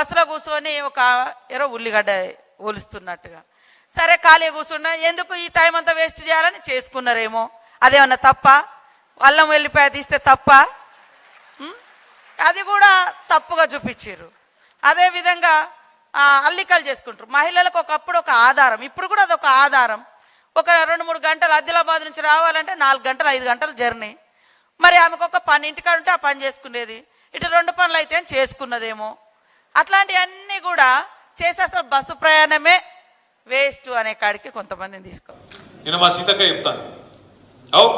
బస్సులో కూర్చొని ఒక ఎరో ఉల్లిగడ్డ ఒలుస్తున్నట్టుగా, సరే ఖాళీ కూర్చున్నా ఎందుకు ఈ టైం అంతా వేస్ట్ చేయాలని చేసుకున్నారేమో. అదేమన్నా తప్ప? అల్లం వెల్లిపాయ తీస్తే తప్ప? అది కూడా తప్పుగా చూపించారు. అదేవిధంగా అల్లికలు చేసుకుంటారు. మహిళలకు ఒకప్పుడు ఒక ఆధారం, ఇప్పుడు కూడా అదొక ఆధారం. ఒక 2-3 గంటలు ఆదిలాబాద్ నుంచి రావాలంటే 4 గంటలు 5 గంటలు జర్నీ. మరి ఆమెకు ఒక పని ఇంటికాడ ఉంటే ఆ పని చేసుకునేది, ఇటు 2 పనులు అయితే చేసుకున్నదేమో. అట్లాంటివన్నీ కూడా చేసి అసలు బస్సు ప్రయాణమే వేస్ట్ అనే కాడికి కొంతమందిని తీసుకో. నేను మా సీతక్క చెప్తాను, అవు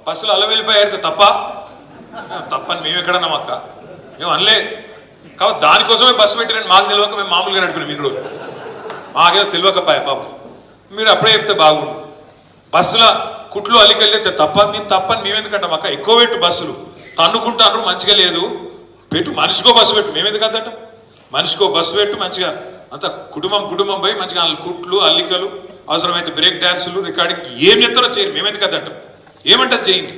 బస్సులు అల్లం వెళ్ళిపోయారు తప్పని మేము ఎక్కడన్నాం అక్క, మేము అనలే. కాబట్టి దానికోసమే బస్సు పెట్టిరండి, మాకు తెలియక మేము మామూలుగా నడుపుకున్నాం. మీరు రోజు మాకేదో తెలియకపాయ పాపం, మీరు అప్పుడే చెప్తే బాగుండు. బస్సుల కుట్లు అల్లికెళ్ళితే తప్పని మేమెందుకంటాం అక్క. ఎక్కువ పెట్టు బస్సులు తన్నుకుంటాను, మంచిగా లేదు పెట్టు, మనిషికో బస్సు పెట్టు. మేమెందుకు అంతటం? మనిషికో బస్సు పెట్టు, మంచిగా అంత కుటుంబం పోయి మంచిగా కుట్లు అల్లికలు, అవసరమైతే బ్రేక్ డాన్సులు, రికార్డింగ్ ఏం చెప్తారో చేయరు. మేమెందుకు అంతటం? ఏమంటారు చేయండి.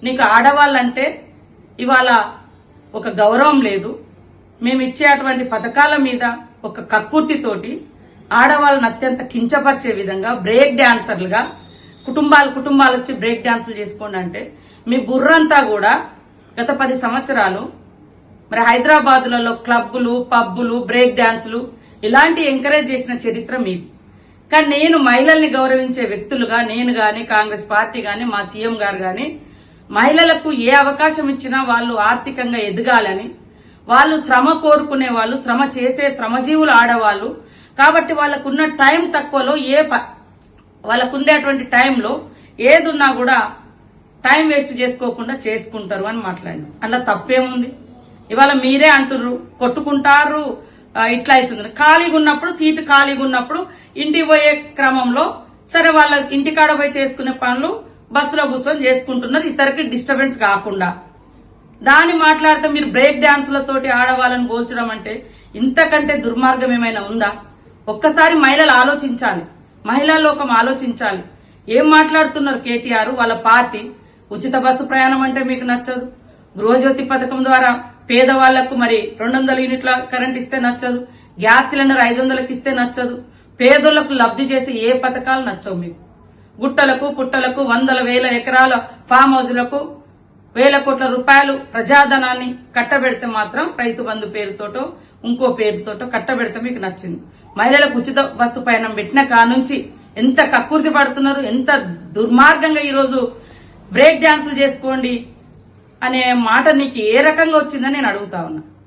నీకు ఆడవాళ్ళంటే ఇవాళ ఒక గౌరవం లేదు. మేము ఇచ్చే అటువంటి పథకాల మీద ఒక కక్కుర్తితోటి ఆడవాళ్ళని అత్యంత కించపరిచే విధంగా బ్రేక్ డాన్సర్లుగా కుటుంబాలు వచ్చి బ్రేక్ డాన్సులు చేసుకోండి అంటే మీ బుర్రంతా కూడా గత 10 సంవత్సరాలు మరి హైదరాబాదులలో క్లబ్బులు, పబ్బులు, బ్రేక్ డాన్సులు ఇలాంటి ఎంకరేజ్ చేసిన చరిత్ర మీది. కానీ నేను మహిళల్ని గౌరవించే వ్యక్తులుగా నేను గాని, కాంగ్రెస్ పార్టీ గాని, మా సీఎం గారు గాని మహిళలకు ఏ అవకాశం ఇచ్చినా వాళ్ళు ఆర్థికంగా ఎదగాలని, వాళ్ళు శ్రమ కోరుకునే వాళ్ళు, శ్రమ చేసే శ్రమజీవులు ఆడవాళ్ళు కాబట్టి వాళ్ళకున్న టైం తక్కువలో వాళ్ళకుండేటువంటి టైంలో ఏదున్నా కూడా టైం వేస్ట్ చేసుకోకుండా చేసుకుంటారు అని మాట్లాడిన. అందులో తప్పేముంది? ఇవాళ మీరే అంటుర్రు కొట్టుకుంటారు ఇట్లా అవుతుంది. ఖాళీగా ఉన్నప్పుడు, సీటు ఖాళీగా ఉన్నప్పుడు ఇంటికి పోయే క్రమంలో సరే వాళ్ళ ఇంటికాడ పోయి చేసుకునే పనులు బస్సులో కూర్చొని చేసుకుంటున్నారు, ఇతరికి డిస్టర్బెన్స్ కాకుండా. దాన్ని మాట్లాడితే మీరు బ్రేక్ డాన్సులతోటి ఆడవాళ్ళని పోల్చడం అంటే ఇంతకంటే దుర్మార్గం ఏమైనా ఉందా? ఒక్కసారి మహిళలు ఆలోచించాలి, మహిళా లోకం ఆలోచించాలి. ఏం మాట్లాడుతున్నారు కేటీఆర్ వాళ్ళ పార్టీ? ఉచిత బస్సు ప్రయాణం అంటే మీకు నచ్చదు, గృహజ్యోతి పథకం ద్వారా పేదవాళ్లకు మరి 200 యూనిట్ల కరెంట్ ఇస్తే నచ్చదు, గ్యాస్ సిలిండర్ 500కి ఇస్తే నచ్చదు, పేదోళ్లకు లబ్ధి చేసే ఏ పథకాలు నచ్చవు మీకు. గుట్టలకు పుట్టలకు 100,000 ఎకరాల ఫామ్ హౌజులకు 1,000 కోట్ల రూపాయలు ప్రజాధనాన్ని కట్టబెడితే మాత్రం రైతు బంధు పేరుతోటో ఇంకో పేరుతోటో కట్టబెడితే మీకు నచ్చింది. మహిళలకు ఉచిత బస్సు ప్రయాణం పెట్టిన కానుంచి ఎంత కక్కుర్తి పడుతున్నారు, ఎంత దుర్మార్గంగా ఈరోజు బ్రేక్ డాన్సులు చేసుకోండి అనే మాట నీకు ఏ రకంగా వచ్చిందని నేను అడుగుతా ఉన్నా.